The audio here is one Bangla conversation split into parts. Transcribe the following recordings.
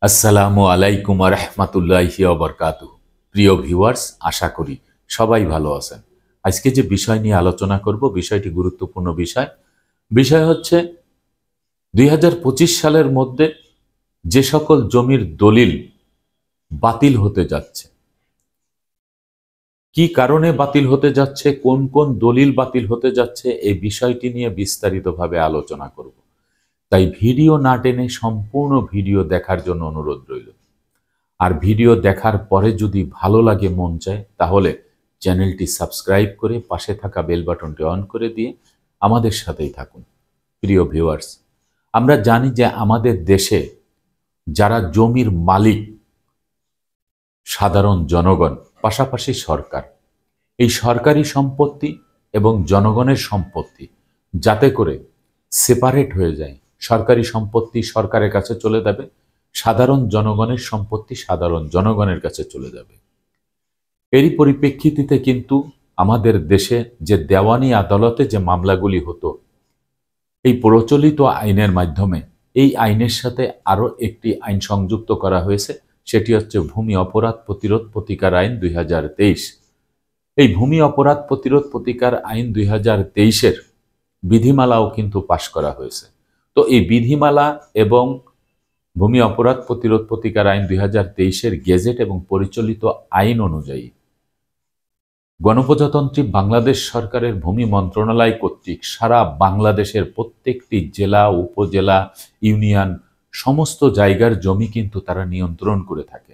আসসালামু আলাইকুম ওয়া রাহমাতুল্লাহি ওয়া বারাকাতুহু। প্রিয় ভিউয়ার্স, আশা করি সবাই ভালো আছেন। আজকে যে বিষয় নিয়ে আলোচনা করব, বিষয়টি গুরুত্বপূর্ণ বিষয়। বিষয় হচ্ছে ২০২৫ সালের মধ্যে যে সকল জমির দলিল বাতিল হতে যাচ্ছে, কি কারণে বাতিল হতে যাচ্ছে, কোন কোন দলিল বাতিল হতে যাচ্ছে, এই বিষয়টি নিয়ে বিস্তারিতভাবে আলোচনা করব। তাই ভিডিও না টেনে সম্পূর্ণ ভিডিও দেখার জন্য অনুরোধ রইল। আর ভিডিও দেখার পরে যদি ভালো লাগে, মন চায়, তাহলে চ্যানেলটি সাবস্ক্রাইব করে পাশে থাকা বেল বাটনটি অন করে দিয়ে আমাদের সাথেই থাকুন। প্রিয় ভিউয়ার্স, আমরা জানি যে আমাদের দেশে যারা জমির মালিক, সাধারণ জনগণ, পাশাপাশি সরকার, এই সরকারি সম্পত্তি এবং জনগণের সম্পত্তি যাতে করে সেপারেট হয়ে যায়। সরকারি সম্পত্তি সরকারের কাছে চলে যাবে, সাধারণ জনগণের সম্পত্তি সাধারণ জনগণের কাছে চলে যাবে। এরই পরিপ্রেক্ষিতে কিন্তু আমাদের দেশে যে দেওয়ানি আদালতে যে মামলাগুলি হতো, এই প্রচলিত আইনের মাধ্যমে এই আইনের সাথে আরও একটি আইন সংযুক্ত করা হয়েছে, সেটি হচ্ছে ভূমি অপরাধ প্রতিরোধ প্রতিকার আইন ২০২৩। এই ভূমি অপরাধ প্রতিরোধ প্রতিকার আইন ২০২৩-এর বিধিমালাও কিন্তু পাশ করা হয়েছে। তো এই বিধিমালা এবং ভূমি অপরাধ প্রতিরোধ প্রতিকার আইন ২০২৩-এর গেজেট এবং পরিচালিত আইন অনুযায়ী গণপ্রজাতন্ত্রী বাংলাদেশ সরকারের ভূমি মন্ত্রণালয় কর্তৃক সারা বাংলাদেশের প্রত্যেকটি জেলা, উপজেলা, ইউনিয়ন, সমস্ত জায়গার জমি কিন্তু তারা নিয়ন্ত্রণ করে থাকে।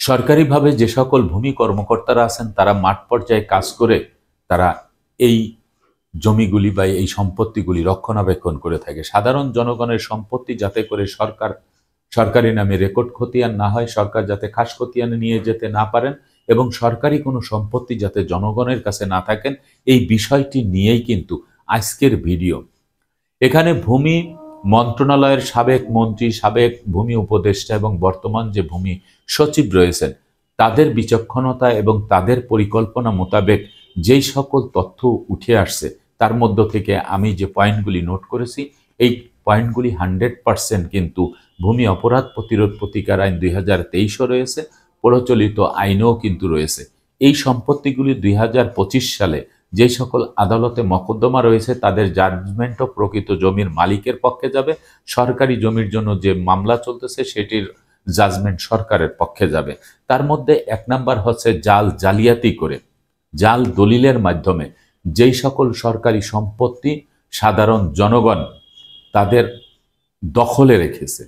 সরকারিভাবে যে সকল ভূমি কর্মকর্তারা আছেন, তারা মাঠ পর্যায়ে কাজ করে তারা এই জমিগুলি বা এই সম্পত্তিগুলি রক্ষণাবেক্ষণ করে থাকে। সাধারণ জনগণের সম্পত্তি যাতে করে সরকারি নামে রেকর্ড খতিয়ান না হয়, সরকার যাতে খাস খতিয়ানে নিয়ে যেতে না পারেন এবং সরকারি কোনো সম্পত্তি যাতে জনগণের কাছে না থাকেন, এই বিষয়টি নিয়েই কিন্তু আজকের ভিডিও। এখানে ভূমি মন্ত্রণালয়ের সাবেক মন্ত্রী, সাবেক ভূমি উপদেষ্টা এবং বর্তমান যে ভূমি সচিব রয়েছেন, তাদের বিচক্ষণতা এবং তাদের পরিকল্পনা মোতাবেক যেই সকল তথ্য উঠে আসছে, তার মধ্য থেকে আমি যে পয়েন্টগুলি নোট করেছি, এই পয়েন্টগুলি 100% কিন্তু ভূমি অপরাধ প্রতিরোধ প্রতিকার আইন ২০২৩ও রয়েছে, প্রচলিত আইনেও কিন্তু রয়েছে। এই সম্পত্তিগুলি ২০২৫ সালে যে সকল আদালতে মকদ্দমা রয়েছে, তাদের জাজমেন্টও প্রকৃত জমির মালিকের পক্ষে যাবে। সরকারি জমির জন্য যে মামলা চলতেছে, সেটির জাজমেন্ট সরকারের পক্ষে যাবে। তার মধ্যে ১ নাম্বার হচ্ছে জালিয়াতি করে, জাল দলিলের মাধ্যমে যেই সকল সরকারি সম্পত্তি সাধারণ জনগণ তাদের দখলে রেখেছে,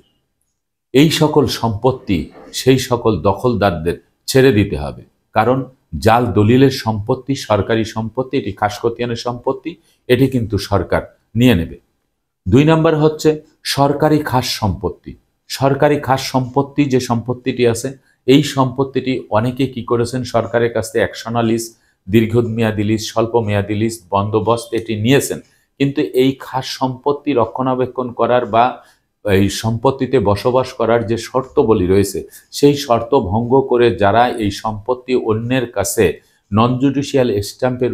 এই সকল সম্পত্তি সেই সকল দখলদারদের ছেড়ে দিতে হবে। কারণ জাল দলিলের সম্পত্তি সরকারি সম্পত্তি, এটি খাস খতিয়ানের সম্পত্তি, এটি কিন্তু সরকার নিয়ে নেবে। ২ নাম্বার হচ্ছে সরকারি খাস সম্পত্তি। সরকারি খাস সম্পত্তি যে সম্পত্তিটি আছে, এই সম্পত্তিটি অনেকে কি করেছেন, সরকারের কাছ থেকে একশনা লিজ, দীর্ঘমেয়াদী লিজ, স্বল্প মেয়াদী লিজ, বন্দোবস্ত এটি নিয়েছেন, কিন্তু এই খাস সম্পত্তি রক্ষণাবেক্ষণ করার বা এই সম্পত্তিতে বসবাস করার যে শর্তবলী রয়েছে, সেই শর্ত ভঙ্গ করে যারা এই সম্পত্তি অন্যের কাছে নন জুডিশিয়াল স্ট্যাম্পের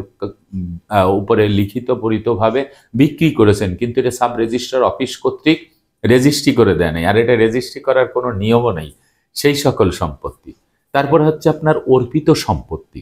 উপরে লিখিতভাবে বিক্রি করেছেন, কিন্তু এটা সাব রেজিস্ট্রার অফিস কর্তৃক রেজিস্ট্রি করে দেয় নাই, আর এটা রেজিস্ট্রি করার কোনো নিয়মও নেই, সেই সকল সম্পত্তি। তারপর হচ্ছে আপনার অর্পিত সম্পত্তি।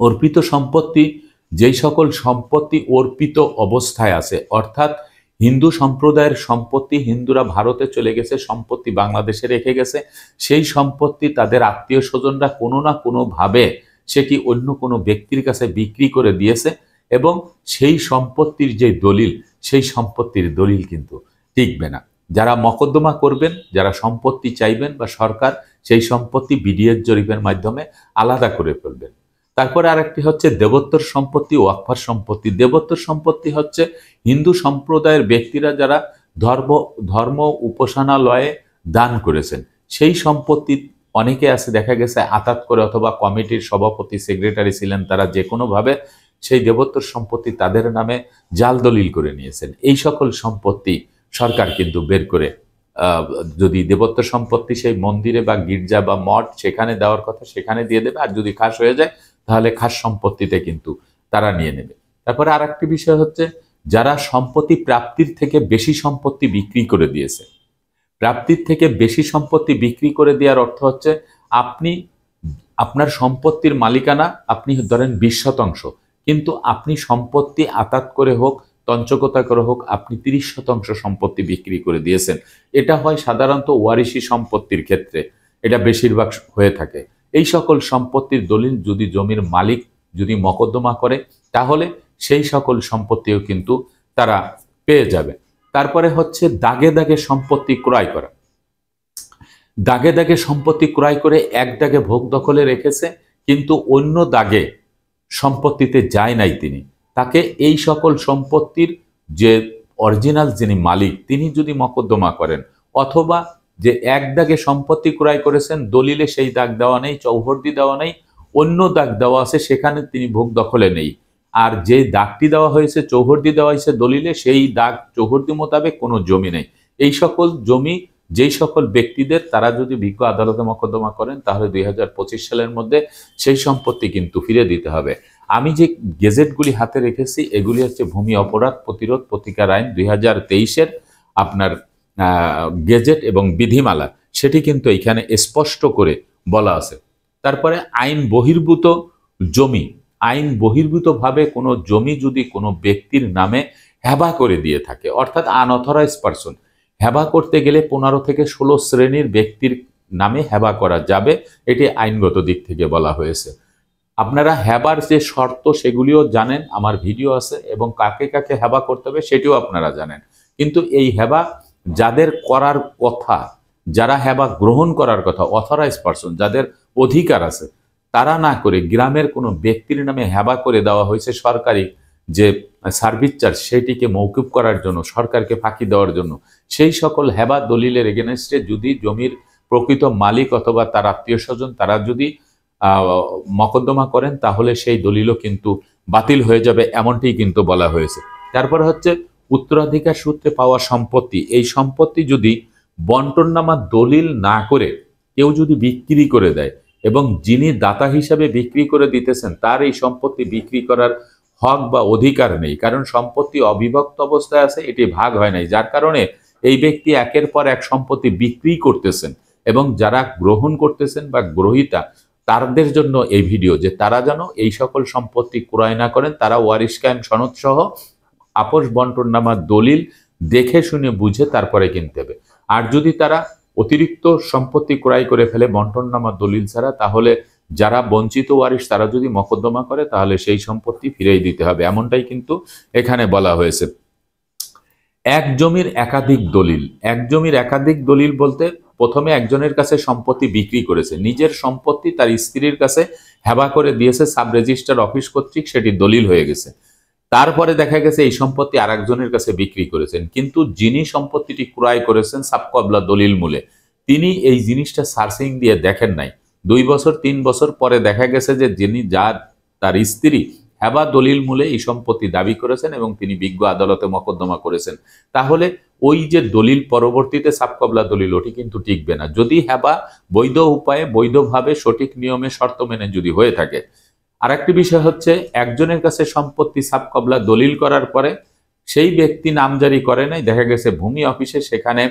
অর্পিত সম্পত্তি, যেই সকল সম্পত্তি অর্পিত অবস্থায় আছে, অর্থাৎ হিন্দু সম্প্রদায়ের সম্পত্তি, হিন্দুরা ভারতে চলে গেছে, সম্পত্তি বাংলাদেশে রেখে গেছে, সেই সম্পত্তি তাদের আত্মীয় স্বজনরা কোনো না কোনোভাবে সেটি অন্য কোনো ব্যক্তির কাছে বিক্রি করে দিয়েছে, এবং সেই সম্পত্তির যে দলিল, সেই সম্পত্তির দলিল কিন্তু টিকবে না। যারা মকদ্দমা করবেন, যারা সম্পত্তি চাইবেন, বা সরকার সেই সম্পত্তি বিডিএর জরিপের মাধ্যমে আলাদা করে ফেলবেন। তারপরে আরেকটি হচ্ছে দেবোত্তর সম্পত্তি, ওয়াকফার সম্পত্তি। দেবোত্তর সম্পত্তি হচ্ছে হিন্দু সম্প্রদায়ের ব্যক্তিরা যারা ধর্ম উপাসনালয়ে দান করেছেন, সেই সম্পত্তি অনেকে আছে, দেখা গেছে আতাত করে, অথবা কমিটির সভাপতি, সেক্রেটারি ছিলেন, তারা যে কোনোভাবে সেই দেবোত্তর সম্পত্তি তাদের নামে জাল দলিল করে নিয়েছেন। এই সকল সম্পত্তি সরকার কিন্তু বের করে, যদি দেবোত্তর সম্পত্তি সেই মন্দিরে বা গির্জা বা মঠ সেখানে দেওয়ার কথা সেখানে দিয়ে দেবে, আর যদি খাস হয়ে যায় তাহলে খাস সম্পত্তিতে কিন্তু তারা নিয়ে নেবে। তারপরে আর একটি বিষয় হচ্ছে, যারা সম্পত্তি প্রাপ্তির থেকে বেশি সম্পত্তি বিক্রি করে দিয়েছে, প্রাপ্তির থেকে বেশি সম্পত্তি বিক্রি করে দেওয়ার অর্থ হচ্ছে আপনি আপনার সম্পত্তির মালিকানা আপনি ধরেন 20%, কিন্তু আপনি সম্পত্তি আতাত করে হোক তঞ্চকতা করে হোক আপনি 30% সম্পত্তি বিক্রি করে দিয়েছেন। এটা হয় সাধারণত ওয়ারিশি সম্পত্তির ক্ষেত্রে, এটা বেশিরভাগ হয়ে থাকে। এই সকল সম্পত্তির দলিল যদি জমির মালিক যদি মকদ্দমা করে তাহলে সেই সকল সম্পত্তিও কিন্তু তারা পেয়ে যাবে। তারপরে হচ্ছে দাগে দাগে সম্পত্তি ক্রয় করা। দাগে দাগে সম্পত্তি ক্রয় করে এক দাগে ভোগ দখলে রেখেছে কিন্তু অন্য দাগে সম্পত্তিতে যায় নাই তিনি, তাকে এই সকল সম্পত্তির যে অরিজিনাল যিনি মালিক তিনি যদি মকদ্দমা করেন, অথবা যে এক দাগে সম্পত্তি ক্রয় করেছেন দলিলে সেই দাগ দেওয়া নেই, চৌহদ্দি দেওয়া নেই, অন্য দাগ দেওয়া আছে সেখানে তিনি ভোগ দখলে নেই, আর যে দাগটি দেওয়া হয়েছে চৌহদ্দি দেওয়া হয়েছে দলিলে সেই দাগ চৌহদ্দি মোতাবেক কোনো জমি নেই, এই সকল জমি যেই সকল ব্যক্তিদের তারা যদি বিজ্ঞ আদালতে মকদ্দমা করেন তাহলে 2025 সালের মধ্যে সেই সম্পত্তি কিন্তু ফিরে দিতে হবে। আমি যে গেজেটগুলি হাতে রেখেছি এগুলি হচ্ছে ভূমি অপরাধ প্রতিরোধ প্রতিকার আইন 2023-এর আপনার গেজেট এবং বিধিমালা, সেটি কিন্তু এখানে স্পষ্ট করে বলা আছে। তারপরে আইন বহির্ভূত জমি, আইন বহির্ভূতভাবে কোনো জমি যদি কোনো ব্যক্তির নামে হেবা করে দিয়ে থাকে, অর্থাৎ আনঅথরাইজড পারসন, হেবা করতে গেলে 15 থেকে 16 শ্রেণীর ব্যক্তির নামে হেবা করা যাবে, এটি আইনগত দিক থেকে বলা হয়েছে। আপনারা হেবার যে শর্ত সেগুলিও জানেন, আমার ভিডিও আছে, এবং কাকে কাকে হেবা করতে হবে সেটিও আপনারা জানেন। কিন্তু এই হেবা যাদের করার কথা, যারা হেবা গ্রহণ করার কথা, অথরাইজড পারসন যাদের অধিকার আছে, তারা না করে গ্রামের কোনো ব্যক্তির নামে হেবা করে দেওয়া হয়েছে সরকারি যে সার্ভিস চার্জ সেটিকে মৌকুব করার জন্য, সরকারকে ফাঁকি দেওয়ার জন্য। সেই সকল হেবা দলিলের এগেনস্টে যদি জমির প্রকৃত মালিক অথবা তার আত্মীয় স্বজন তারা যদি মকদ্দমা করেন তাহলে সেই দলিলও কিন্তু বাতিল হয়ে যাবে, এমনটি কিন্তু বলা হয়েছে। তারপর হচ্ছে উত্তরাধিকার সূত্রে পাওয়া সম্পত্তি, এই সম্পত্তি যদি বন্টননামা দলিল না করে কেউ যদি বিক্রি করে দেয় এবং যিনি দাতা হিসাবে বিক্রি করে দিতেছেন তার এই সম্পত্তি বিক্রি করার হক বা অধিকার নেই, কারণ সম্পত্তি অবিভক্ত অবস্থায় আছে, এটি ভাগ হয় নাই, যার কারণে এই ব্যক্তি একের পর এক সম্পত্তি বিক্রি করতেছেন। এবং যারা গ্রহণ করতেছেন বা গ্রহীতা তাদের জন্য এই ভিডিও, যে তারা যেন এই সকল সম্পত্তি ক্রয় না করেন, তারা ওয়ারিশ কায়েম সনদ সহ আপোষ বন্টননামার দলিল দেখে শুনে বুঝে তারপরে কিনতে হবে। আর যদি তারা অতিরিক্ত সম্পত্তি ক্রয় করে ফেলে বন্টননামার দলিল ছাড়া, তাহলে যারা বঞ্চিত ওয়ারিশ তারা যদি মকদ্দমা করে তাহলে সেই সম্পত্তি ফিরিয়ে দিতে হবে, এমনটাই কিন্তু এখানে বলা হয়েছে। এক জমির একাধিক দলিল, এক জমির একাধিক দলিল বলতে প্রথমে একজনের কাছে সম্পত্তি বিক্রি করেছে, নিজের সম্পত্তি তার স্ত্রীর কাছে হেবা করে দিয়েছে সাব রেজিস্ট্রার অফিস কর্তৃক, সেটি দলিল হয়ে গেছে। তারপরে দেখা গেছে এই সম্পত্তি আরেকজনের কাছে বিক্রি করেছেন, কিন্তু যিনি সম্পত্তিটি ক্রয় করেছেন সাবকবলা দলিল মূলে তিনি এই জিনিসটা সার্চিং দিয়ে দেখেন নাই। 2 বছর 3 বছর পরে দেখা গেছে যে যিনি তার স্ত্রী হেবা দলিল মূলে এই সম্পত্তি দাবি করেছেন এবং তিনি বিজ্ঞ আদালতে মকদ্দমা করেছেন, তাহলে ওই যে দলিল পরবর্তীতে সাবকবলা দলিল ওটি কিন্তু টিকবে না, যদি হেবা বৈধ উপায়ে বৈধভাবে সঠিক নিয়মে শর্ত মেনে যদি হয়ে থাকে। আরেকটি বিষয় হচ্ছে একজনের কাছে সম্পত্তি সাবকবলা দলিল করার পরে সেই ব্যক্তি নামজারি করে নাই, দেখা গেছে ভূমি অফিসে সেখানে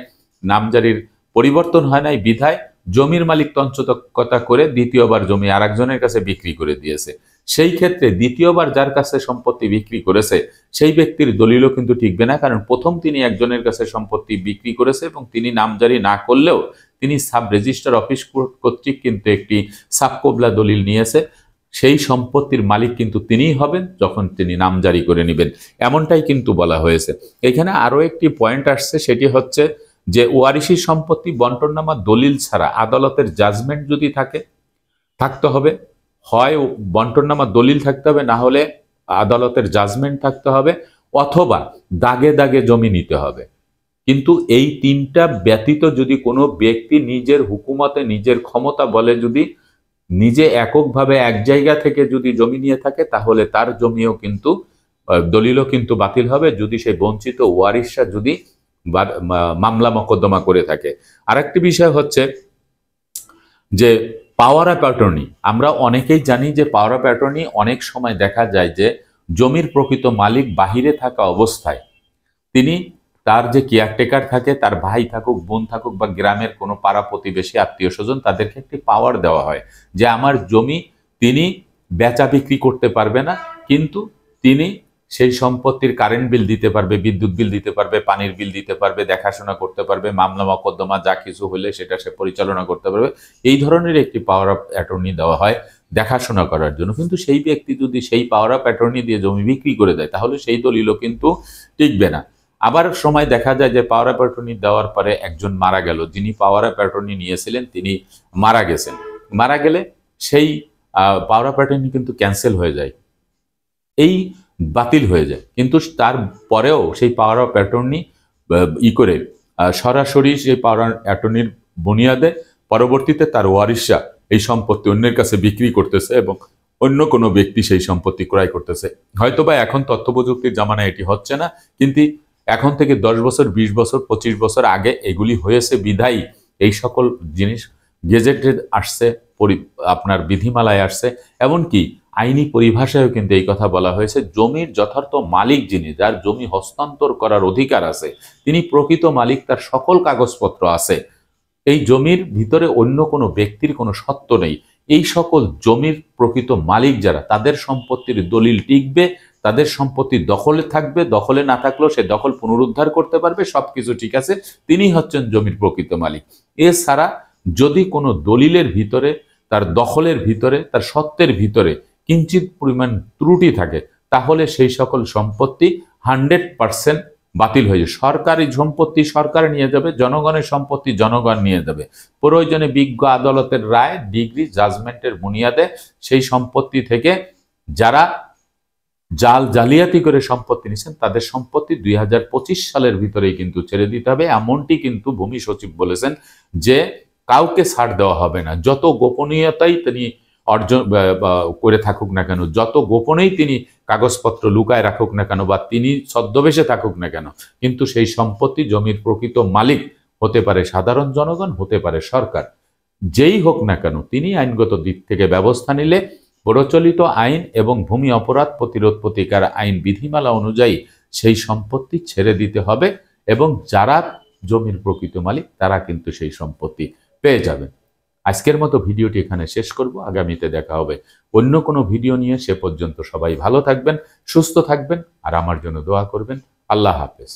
নামজারির পরিবর্তন হয় নাই বিধায় জমির মালিক তঞ্চকতা করে দ্বিতীয়বার জমি আরেকজনের কাছে বিক্রি করে দিয়েছে। সেই ক্ষেত্রে দ্বিতীয়বার যার কাছে সম্পত্তি বিক্রি করেছে সেই ব্যক্তির দলিলও কিন্তু টিকবে না, কারণ প্রথম তিনি একজনের কাছে সম্পত্তি বিক্রি করেছে এবং তিনি নামজারি না করলেও তিনি সাব রেজিস্ট্রার অফিস কর্তৃক কিন্তু একটি সাবকবলা দলিল নিয়েছে, সেই সম্পত্তির মালিক কিন্তু তিনিই হবেন যখন তিনি নামজারি করে নেবেন, এমনটাই কিন্তু বলা হয়েছে। এখানে আরো একটি পয়েন্ট আসছে, সেটি হচ্ছে যে ওয়ারিশি সম্পত্তি বন্টননামা দলিল ছাড়া আদালতের জাজমেন্ট যদি থাকতে হবে, হয় বন্টননামা দলিল থাকতে হবে, না হলে আদালতের জাজমেন্ট থাকতে হবে, অথবা দাগে দাগে জমি নিতে হবে। কিন্তু এই তিনটা ব্যতীত যদি কোনো ব্যক্তি নিজের হুকুমতে নিজের ক্ষমতা বলে যদি নিজে এককভাবে এক জায়গা থেকে যদি জমি নিয়ে থাকে তাহলে তার জমিও কিন্তু দলিলও কিন্তু বাতিল হবে, যদি সেই বঞ্চিত ওয়ারিশরা যদি মামলা মকদ্দমা করে থাকে। আরেকটি বিষয় হচ্ছে যে পাওয়ার অফ অ্যাটর্নি, আমরা অনেকেই জানি যে পাওয়ার অফ অ্যাটর্নি অনেক সময় দেখা যায় যে জমির প্রকৃত মালিক বাহিরে থাকা অবস্থায় তিনি তার যে কেয়ারটেকার থাকে, তার ভাই থাকুক, বোন থাকুক, বা গ্রামের কোনো পাড়া প্রতিবেশী, আত্মীয় স্বজন, তাদেরকে একটি পাওয়ার দেওয়া হয় যে আমার জমি তিনি বেচা বিক্রি করতে পারবে না, কিন্তু তিনি সেই সম্পত্তির কারেন্ট বিল দিতে পারবে, বিদ্যুৎ বিল দিতে পারবে, পানির বিল দিতে পারবে, দেখাশোনা করতে পারবে, মামলা মকদ্দমা যা কিছু হলে সেটা সে পরিচালনা করতে পারবে। এই ধরনের একটি পাওয়ার অফ অ্যাটর্নি দেওয়া হয় দেখাশোনা করার জন্য। কিন্তু সেই ব্যক্তি যদি সেই পাওয়ার অফ অ্যাটর্নি দিয়ে জমি বিক্রি করে দেয়, তাহলে সেই দলিলও কিন্তু টিকবে না। আবার সময় দেখা যায় যে পাওয়ার অফ অ্যাটর্নি দেওয়ার পরে একজন মারা গেল, যিনি পাওয়ার অফ অ্যাটর্নি নিয়েছিলেন তিনি মারা গেছেন। মারা গেলে সেই পাওয়ার অফ অ্যাটর্নি কিন্তু ক্যান্সেল হয়ে যায়, এই বাতিল হয়ে যায়। কিন্তু তার পরেও সেই পাওয়ার অফ অ্যাটর্নি করে সরাসরি সেই পাওয়ার অ্যাটর্নির বুনিয়াদে পরবর্তীতে তার ওয়ারিশরা এই সম্পত্তি অন্যের কাছে বিক্রি করতেছে এবং অন্য কোনো ব্যক্তি সেই সম্পত্তি ক্রয় করতেছে। হয়তোবা এখন তথ্য প্রযুক্তির জামানায় এটি হচ্ছে না, কিন্তু এখন থেকে 10 বছর, 20 বছর, 25 বছর আগে এগুলি হয়েছে বিধায়ী এই সকল জিনিস গেজেটে আসছে, আপনার বিধিমালায় আসছে। এমনকি আইনি পরিভাষায়ও কিন্তু এই কথা বলা হয়েছে, জমির যথার্থ মালিক যিনি, যার জমি হস্তান্তর করার অধিকার আছে, তিনি প্রকৃত মালিক, তার সকল কাগজপত্র আছে। এই জমির ভিতরে অন্য কোনো ব্যক্তির কোনো সত্ত্ব নেই। এই সকল জমির প্রকৃত মালিক যারা, তাদের সম্পত্তির দলিল টিকবে, তাদের সম্পত্তি দখলে থাকবে, দখলে না থাকলেও সে দখল পুনরুদ্ধার করতে পারবে, সবকিছু ঠিক আছে, তিনি হচ্ছেন জমির প্রকৃত মালিক। এছাড়া যদি কোনো দলিলের ভিতরে, তার দখলের ভিতরে, তার সত্ত্বের ভিতরে কিঞ্চিত পরিমাণ ত্রুটি থাকে, তাহলে সেই সকল সম্পত্তি 100% বাতিল হয়ে যাবে। সরকারি সম্পত্তি সরকার নিয়ে যাবে, জনগণের সম্পত্তি জনগণ নিয়ে যাবে। প্রয়োজনে বিজ্ঞ আদালতের রায়, ডিগ্রি, জাজমেন্টের বুনিয়াদে সেই সম্পত্তি থেকে যারা জালিয়াতি করে সম্পত্তি নিচ্ছেন, তাদের সম্পত্তি 2025 সালের ভিতরেই কিন্তু ছেড়ে দিতে হবে। এমনটি কিন্তু ভূমি সচিব বলেছেন যে কাউকে ছাড় দেওয়া হবে না, যত গোপনীয়তাই তিনি অর্জন করে থাকুক না কেন, যত গোপনেই তিনি কাগজপত্র লুকায় রাখুক না কেন, বা তিনি ছদ্মবেশে থাকুক না কেন, কিন্তু সেই সম্পত্তি, জমির প্রকৃত মালিক হতে পারে সাধারণ জনগণ, হতে পারে সরকার, যেই হোক না কেন, তিনি আইনগত দিক থেকে ব্যবস্থা নিলে প্রচলিত আইন এবং ভূমি অপরাধ প্রতিরোধ প্রতিকার আইন বিধিমালা অনুযায়ী সেই সম্পত্তি ছেড়ে দিতে হবে, এবং যারা জমির প্রকৃত মালিক তারা কিন্তু সেই সম্পত্তি পেয়ে যাবেন। আজকের মতো ভিডিওটি এখানে শেষ করব, আগামীতে দেখা হবে অন্য কোনো ভিডিও নিয়ে। সে পর্যন্ত সবাই ভালো থাকবেন, সুস্থ থাকবেন, আর আমার জন্য দোয়া করবেন। আল্লাহ হাফেজ।